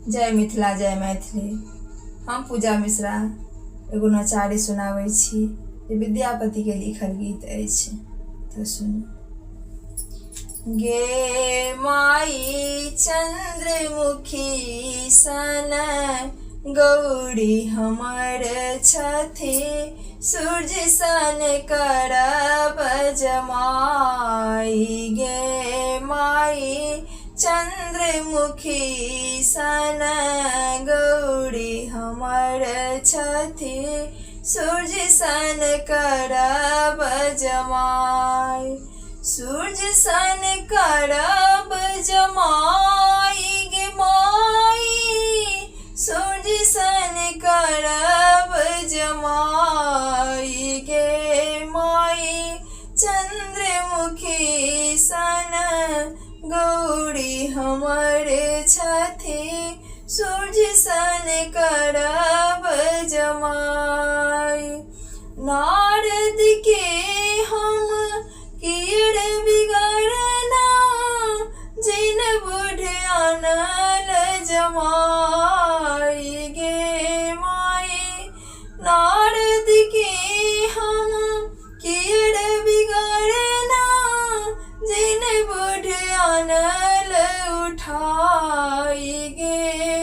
जय मिथिला जय मैथिली। हम पूजा मिश्रा एगो नचारी सुनाबै छी जे विद्यापतिके लिखल गीत अछि। तऽ सुनू। गे माई चंद्रमुखी सन गौरी हमर छथि, सूर्य सन करब जमाई। गे माई चंद्रमुखी सन गौरी हमर छथि, सूर्य सन करब जमाई। सूर्य सन करब जमाई गे माई, सूर्य सन करब जमाई। गे माई चंद्रमुखी सन गौरी हमर छथि, सूर्य सन करब जमाई। नारद के हम कीड़ बिगड़ना, जिन बुढ़ आनल जमाई। गे माई नारद के हम कीड़ बिगड़ना, जिन बुढ़ आनल उठाई। गे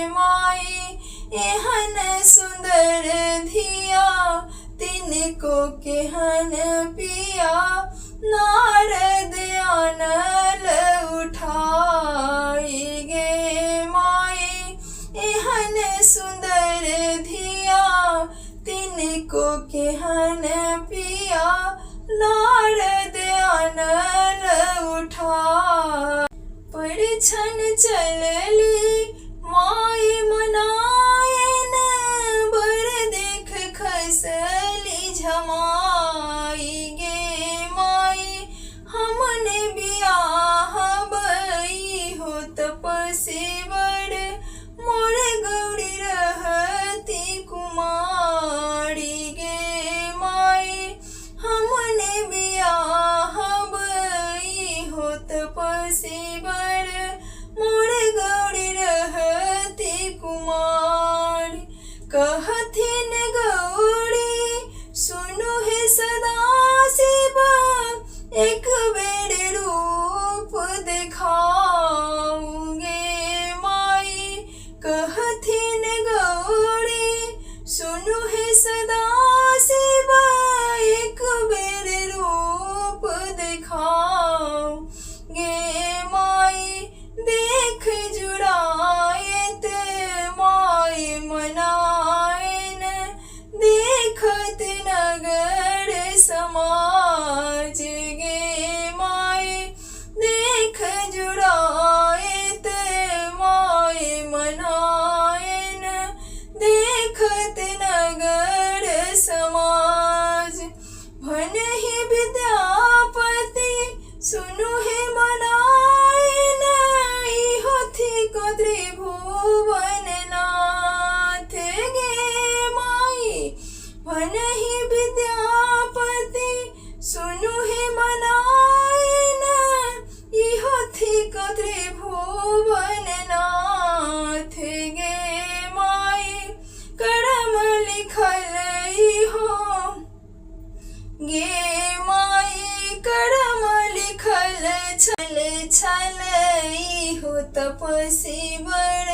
माई एहन सुंदर धिया, तिनको केहन पिया, नारद आनल उठाई। गे माई एहन सुंदर धिया, तिनको केहन पिया, नारद आनल उठाई। परिछन चलली माई मनायन, बर देख खसली झमाई। गे माई हमने बियाह बई हो तपसी बर, मोर गौरी रहती कुमारी। गे माई हमने बियाह बई हो तपसी बर, मोर गौरी रहती कुमारी। कहथिन गौरी सुनु हे सदाशिव, एक बेर रूप देखाऊ। गे माई कहथिन गौरी सुनु हे सदाशिव, एक बेर रूप देखाऊ। गे माई देख जुड़ायत माई मनायन, देखत नगर समाज। गे माई देख जुड़ायत माई मनायन, देखत नगर समाज। भनहि विद्यापति सुनु हे मनायन, इहो थिक त्रिभुवन नाथ। गे माई भनहि विद्यापति सुनु हे मनायन, इहो थिक त्रिभुवन नाथ। गे माई करम लिखल इहो, गे माई करम लिखल छल छल इहो तपसी बर,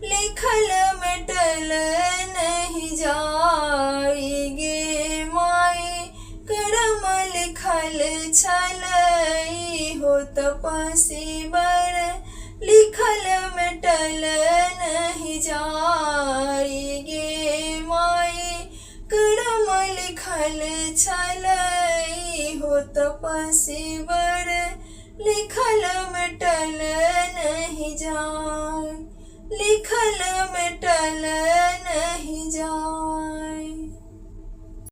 लिखल मिटल नहीं जाई। गे माई करम लिखल छल इहो तपसी बर, लिखल मिटल नहीं जाई। गे माई करम लिखल छल इहो तपसी बर, लिखल मिटल नहीं जाई, लिखल मिटल नहीं जाई।